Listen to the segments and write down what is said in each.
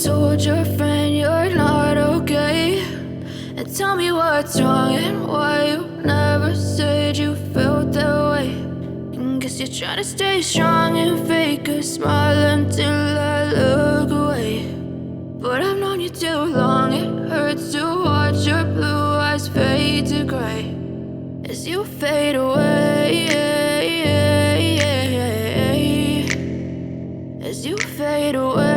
told your friend you're not okay, and tell me what's wrong and why you never said you felt that way. And guess you're trying to stay strong and fake a smile until I look away. But I've known you too long, it hurts to watch your blue eyes fade to gray as you fade away, as you fade away.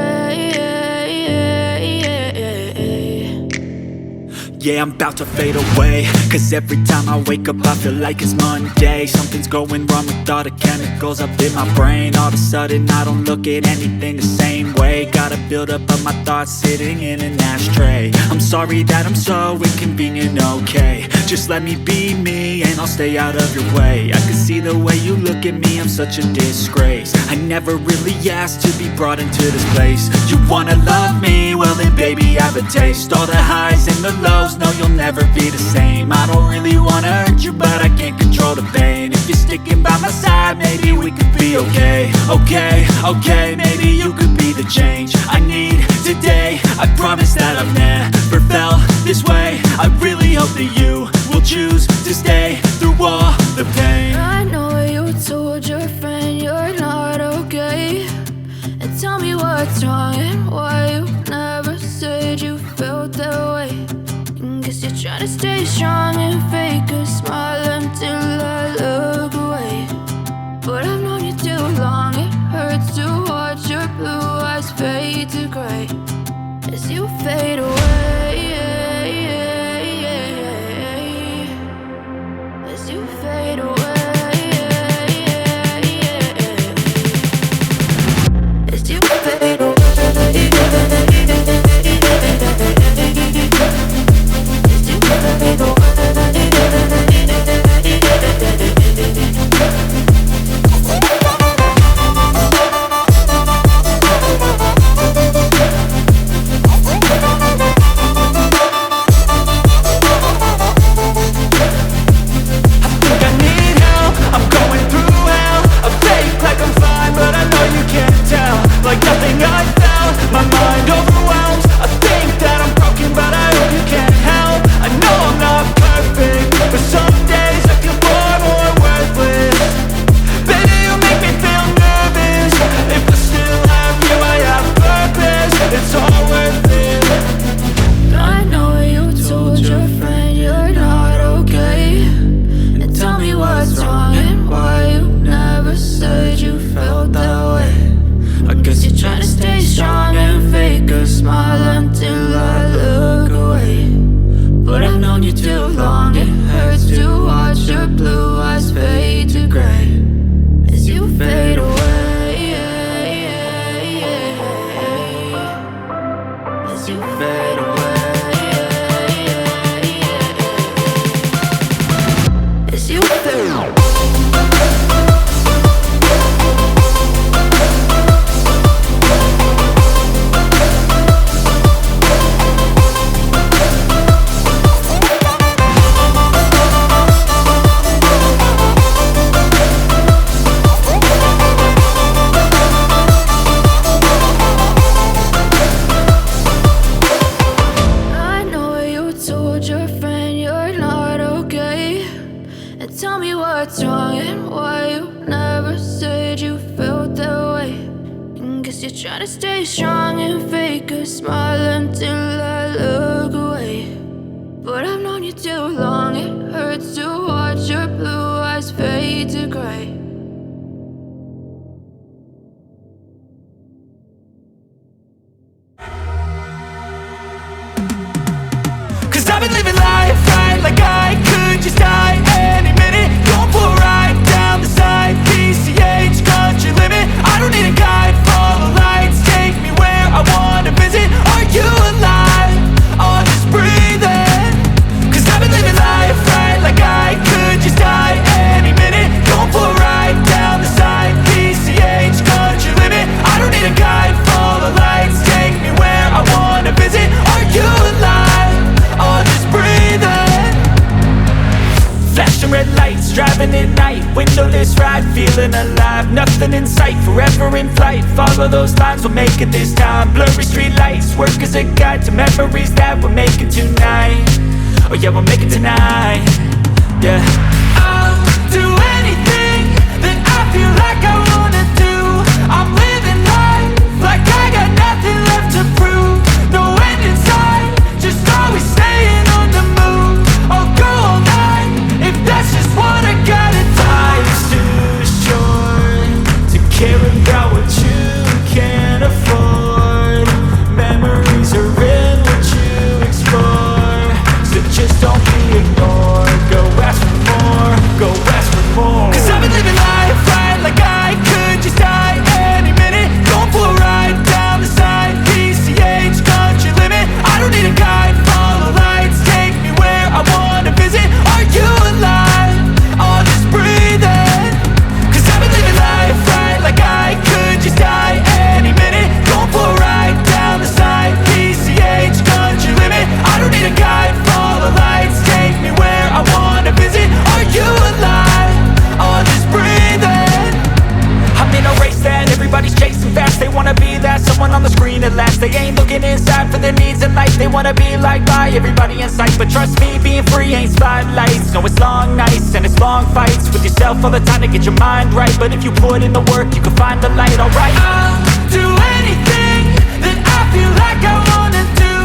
Yeah, I'm about to fade away, cause every time I wake up I feel like it's Monday. Something's going wrong with all the chemicals up in my brain. All of a sudden I don't look at anything the same way. Gotta build up of my thoughts sitting in an ashtray. I'm sorry that I'm so inconvenient, okay. Just let me be me and I'll stay out of your way. I can see the way you look at me, I'm such a disgrace. I never really asked to be brought into this place. You wanna love me? Well then baby have a taste. All the highs and the lows, no you'll never be the same. I don't really wanna hurt you but I can't control the pain. If you're sticking by my side maybe we could be okay. Okay, maybe you could be the change I need today. I promise that I've never felt this way. I really hope that you will choose to stay through all the pain. I know you told your friend you're not okay, and tell me what's wrong and why you never said you felt that way. And guess you're trying to stay strong and fake a smile until I look away. But I've known you too long, it hurts to watch your blue eyes fade to gray as you fade away, as you fade away, as you fade away. Try to stay strong and fake a smile until I look away. But I've known you too long, it hurts to watch your blue eyes fade to gray. Cause I've been living life right like I could just die any minute. Going for a ride down the side, PCH country limit. I don't need a guide, follow lights, take me where I wanna visit. Are you alive? Or just breathing? Cause I've been living life right like I could just die any minute. Going for a ride down the side, PCH country limit. I don't need a guide, follow lights, take me where I wanna visit. Are you alive? Or just breathing? Flashing red lights, driving at night. windowless ride, feeling alive. Nothing in sight, forever in flight. Follow those lines, we'll make it this time. Blurry street lights, work as a guide to memories that we're making tonight. Oh yeah, we'll make it tonight. Yeah. I'll do anything that I feel like I wanna do. I'm living life like I got nothing left to prove. No end in sight, just always staying on the move. I'll go all night if that's just what I gotta do. Life's too short to care about what you can't afford. Memories are in what you explore, so just don't be ignored. Go ask for more, go ask for more. Cause I've been living life right like I could just die any minute. Going for a ride down the side, PCH, country limit. I don't need a guide, follow lights, take me where I wanna visit. Are you alive? Or just breathing? Cause I've been living life right like I could just die any minute. Going for a ride down the side, PCH, country limit. I don't need a guide, follow lights, take me where I wanna visit. Are you alive? Or just breathing? I'm in a race that everybody's chasing fast. They wanna be that someone on the screen at last. They ain't looking inside for their needs in life. They wanna be liked by everybody in sight. But trust me, being free ain't spotlights. No, it's long nights and it's long fights with yourself all the time to get your mind right. But if you put in the work, you can find the light, alright. I'll do anything that I feel like I wanna do.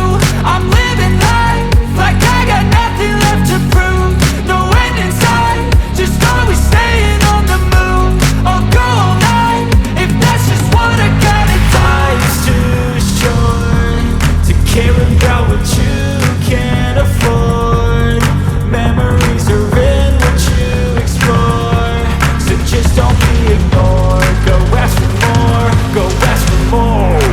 I'm living life like I got nothing left to prove. No end in sight, just always staying on the move. I'll go all night if that's just what I gotta do. Life's too short to care about what you can't afford. Memories are in what you explore, so just don't be ignored. Go ask for more, go ask for more.